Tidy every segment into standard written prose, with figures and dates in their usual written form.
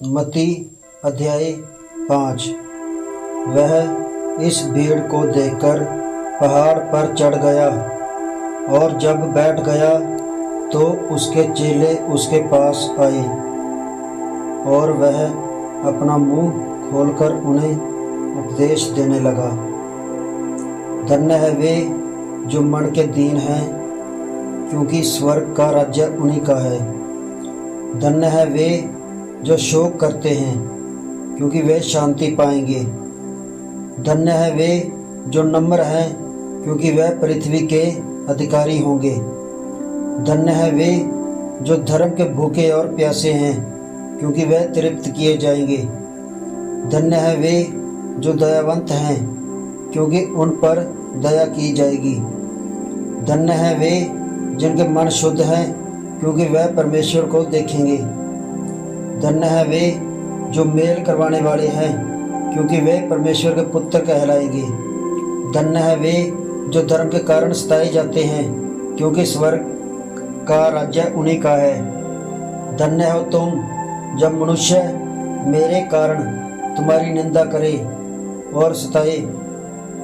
मत्ती अध्याय 5। वह इस भीड़ को देखकर पहाड़ पर चढ़ गया और जब बैठ गया तो उसके चेले उसके पास आए और वह अपना मुंह खोलकर उन्हें उपदेश देने लगा। धन्य है वे जो मन के दीन हैं, क्योंकि स्वर्ग का राज्य उन्हीं का है। धन्य है वे जो शोक करते हैं, क्योंकि वे शांति पाएंगे। धन्य है वे जो नम्र हैं, क्योंकि वह पृथ्वी के अधिकारी होंगे। धन्य है वे जो धर्म के भूखे और प्यासे हैं, क्योंकि वह तृप्त किए जाएंगे। धन्य है वे जो दयावंत हैं, क्योंकि उन पर दया की जाएगी। धन्य है वे जिनके मन शुद्ध हैं, क्योंकि वह परमेश्वर को देखेंगे। धन्य है वे जो मेल करवाने वाले हैं, क्योंकि वे परमेश्वर के पुत्र कहलाएंगे। धन्य है वे जो धर्म के कारण सताए जाते हैं, क्योंकि स्वर्ग का राज्य उन्हीं का है। धन्य हो तुम जब मनुष्य मेरे कारण तुम्हारी निंदा करे और सताए,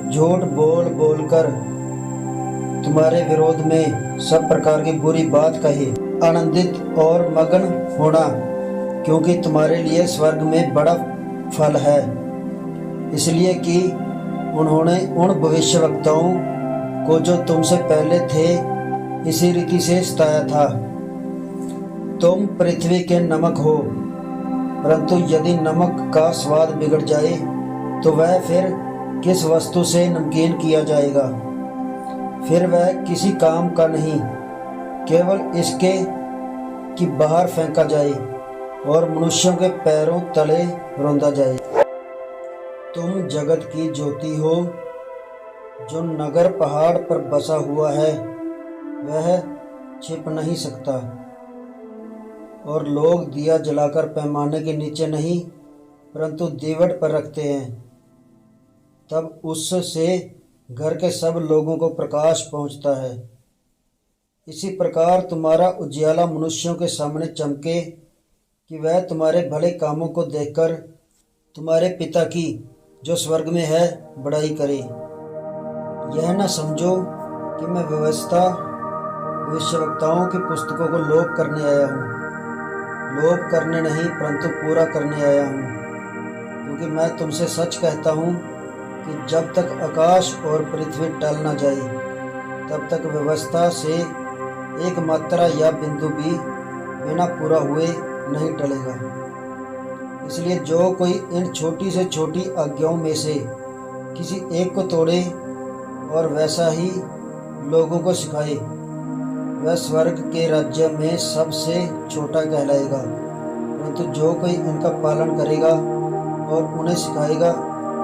झूठ बोल बोलकर तुम्हारे विरोध में सब प्रकार की बुरी बात कहे। आनंदित और मगन होना, क्योंकि तुम्हारे लिए स्वर्ग में बड़ा फल है, इसलिए कि उन्होंने उन भविष्यवक्ताओं को जो तुमसे पहले थे इसी रीति से सताया था। तुम पृथ्वी के नमक हो, परंतु यदि नमक का स्वाद बिगड़ जाए तो वह फिर किस वस्तु से नमकीन किया जाएगा? फिर वह किसी काम का नहीं, केवल इसके कि बाहर फेंका जाए और मनुष्यों के पैरों तले रौंदा जाए। तुम जगत की ज्योति हो। जो नगर पहाड़ पर बसा हुआ है वह छिप नहीं सकता, और लोग दिया जलाकर पैमाने के नीचे नहीं परंतु दीवट पर रखते हैं, तब उससे घर के सब लोगों को प्रकाश पहुंचता है। इसी प्रकार तुम्हारा उजियाला मनुष्यों के सामने चमके, कि वह तुम्हारे भले कामों को देखकर तुम्हारे पिता की जो स्वर्ग में है बड़ाई करे। यह न समझो कि मैं भविष्यवक्ताओं की पुस्तकों को लोप करने आया हूँ। लोप करने नहीं परंतु पूरा करने आया हूँ, क्योंकि मैं तुमसे सच कहता हूँ कि जब तक आकाश और पृथ्वी टल न जाए, तब तक व्यवस्था से एक मात्रा या बिंदु भी बिना पूरा हुए नहीं टलेगा। इसलिए जो कोई इन छोटी से छोटी आज्ञाओं में से किसी एक को तोड़े और वैसा ही लोगों को सिखाए, वह स्वर्ग के राज्य में सबसे छोटा कहलाएगा। परंतु जो कोई इनका पालन करेगा और उन्हें सिखाएगा,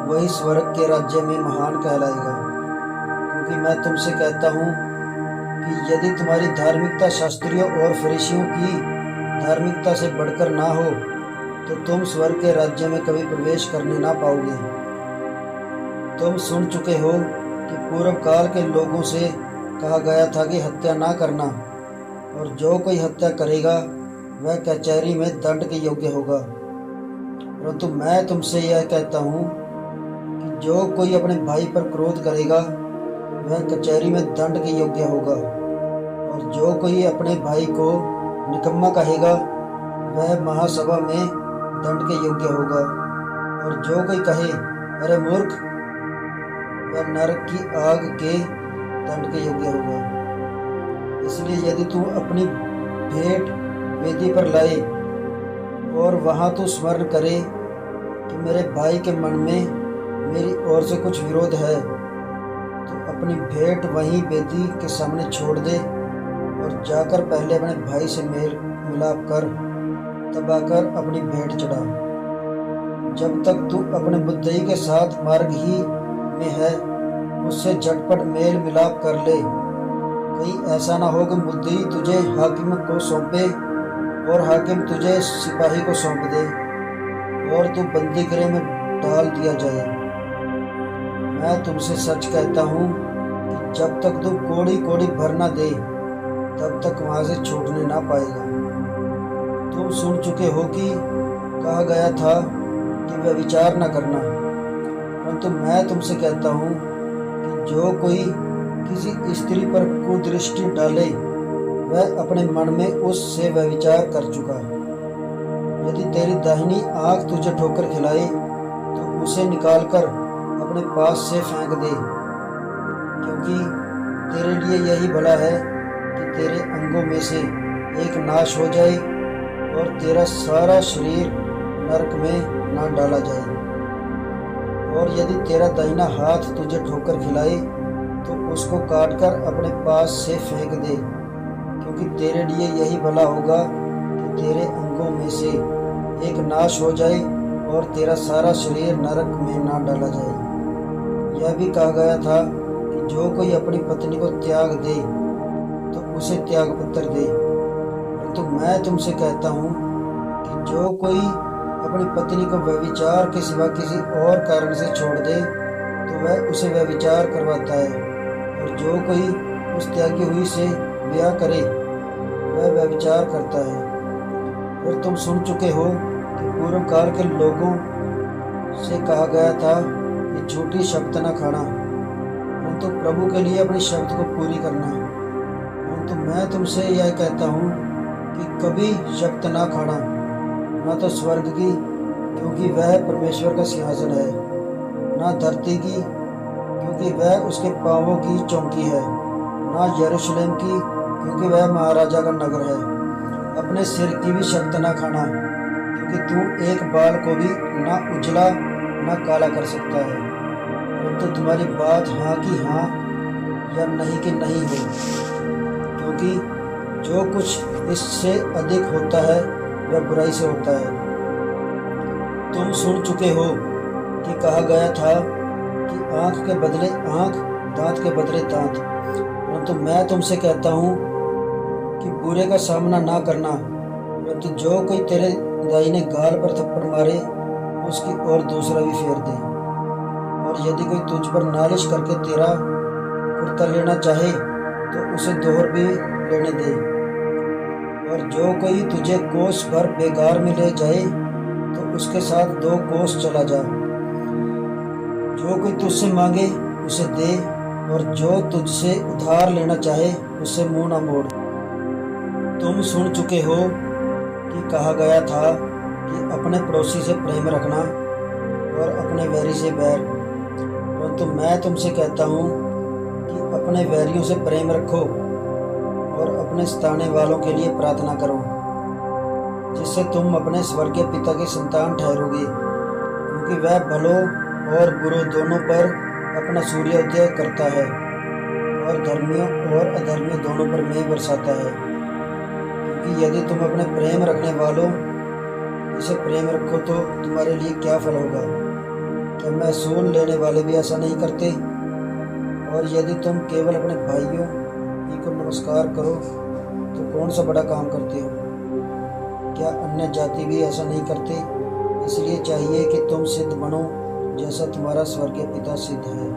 वही स्वर्ग के राज्य में महान कहलाएगा। क्योंकि मैं तुमसे कहता हूँ कि यदि तुम्हारी धार्मिकता शास्त्रियों और फरीसियों की धार्मिकता से बढ़कर ना हो, तो तुम स्वर्ग के राज्य में कभी प्रवेश करने ना पाओगे। तुम सुन चुके हो कि पूर्व काल के लोगों से कहा गया था कि हत्या ना करना, और जो कोई हत्या करेगा वह कचहरी में दंड के योग्य होगा। परंतु मैं तुमसे यह कहता हूँ कि जो कोई अपने भाई पर क्रोध करेगा वह कचहरी में दंड के योग्य होगा, और जो कोई अपने भाई को निकम्मा कहेगा वह महासभा में दंड के योग्य होगा, और जो कोई कहे अरे मूर्ख, वह नरक की आग के दंड के योग्य होगा। इसलिए यदि तू अपनी भेंट वेदी पर लाए और वहां तू स्मरण करे कि मेरे भाई के मन में मेरी ओर से कुछ विरोध है, तो अपनी भेंट वहीं वेदी के सामने छोड़ दे और जाकर पहले अपने भाई से मेल मिलाप कर, तब आकर अपनी भेंट चढ़ा। जब तक तू अपने मुद्दई के साथ मार्ग ही में है, उससे झटपट मेल मिलाप कर ले। कहीं ऐसा ना हो कि मुद्दई तुझे हाकिम को सौंपे और हाकिम तुझे सिपाही को सौंप दे और तू बंदी गृह में डाल दिया जाए। मैं तुमसे सच कहता हूँ कि जब तक तू कोड़ी कोड़ी भर ना दे, तब तक वहां से छूटने ना पाएगा। तुम सुन चुके हो कि कहा गया था कि व्यभिचार न करना, परंतु मैं तुमसे कहता हूँ कि जो कोई किसी स्त्री पर कुदृष्टि डाले वह अपने मन में उससे व्यभिचार कर चुका। यदि तेरी दाहिनी आंख तुझे ठोकर खिलाए तो उसे निकालकर अपने पास से फेंक दे, क्योंकि तेरे लिए यही भला है कि तेरे अंगों में से एक नाश हो जाए और तेरा सारा शरीर नरक में ना डाला जाए। और यदि तेरा दाहिना हाथ तुझे ठोकर खिलाए तो उसको काटकर अपने पास से फेंक दे, क्योंकि तेरे लिए यही भला होगा कि तेरे अंगों में से एक नाश हो जाए और तेरा सारा शरीर नरक में ना डाला जाए। यह भी कहा गया था कि जो कोई अपनी पत्नी को त्याग दे तो उसे त्याग पत्र दे, परंतु मैं तुमसे कहता हूँ कि जो कोई अपनी पत्नी को व्यभिचार के सिवा किसी और कारण से छोड़ दे तो वह उसे व्यभिचार करवाता है, और जो कोई उस त्यागी हुई से ब्याह करे वह व्यभिचार करता है। और तुम सुन चुके हो कि पूर्व काल के लोगों से कहा गया था कि झूठी शब्द न खाना, परंतु प्रभु के लिए अपने शब्द को पूरी करना। परंतु मैं तुमसे यह कहता हूँ कि कभी शब्द ना खाना, न तो स्वर्ग की, क्योंकि वह परमेश्वर का सिंहासन है, न धरती की, क्योंकि वह उसके पांवों की चौकी है, न यरूशलेम की, क्योंकि वह महाराजा का नगर है। अपने सिर की भी शब्द ना खाना, क्योंकि तू एक बाल को भी ना उजला ना काला कर सकता है, परंतु तुम्हारी बात हाँ की हाँ या नहीं की नहीं है, क्योंकि जो कुछ इससे अधिक होता है वह बुराई से होता है। तुम सुन चुके हो कि कहा गया था कि आँख के बदले आँख, दांत के बदले दांत, परंतु मैं तुमसे कहता हूँ कि बुरे का सामना ना करना, परंतु जो कोई तेरे दाहिने गाल पर थप्पड़ मारे उसकी ओर दूसरा भी फेर दे। और यदि कोई तुझ पर नालिश करके तेरा कुर्ता लेना चाहे तो उसे दोहर भी लेने दे। और जो कोई तुझे कोस भर बेगार में ले जाए तो उसके साथ 2 कोस चला जा। जो कोई तुझसे मांगे उसे दे, और जो तुझसे उधार लेना चाहे उससे मुंह ना मोड़। तुम सुन चुके हो कि कहा गया था कि अपने पड़ोसी से प्रेम रखना और अपने वैरी से बैर, परंतु मैं तुमसे कहता हूँ कि अपने वैरियों से प्रेम रखो और अपने सताने वालों के लिए प्रार्थना करो, जिससे तुम अपने स्वर्गीय पिता की संतान ठहरोगे, क्योंकि वह भलों और बुरों दोनों पर अपना सूर्योदय करता है और धर्मियों और अधर्मियों दोनों पर मेघ बरसाता है। क्योंकि यदि तुम अपने प्रेम रखने वालों इसे प्रेम रखो तो तुम्हारे लिए क्या फल होगा? क्या महसूल लेने वाले भी ऐसा नहीं करते? और यदि तुम केवल अपने भाइयों ही को नमस्कार करो तो कौन सा बड़ा काम करते हो? क्या अन्य जाति भी ऐसा नहीं करते? इसलिए चाहिए कि तुम सिद्ध बनो जैसा तुम्हारा स्वर्गीय पिता सिद्ध है।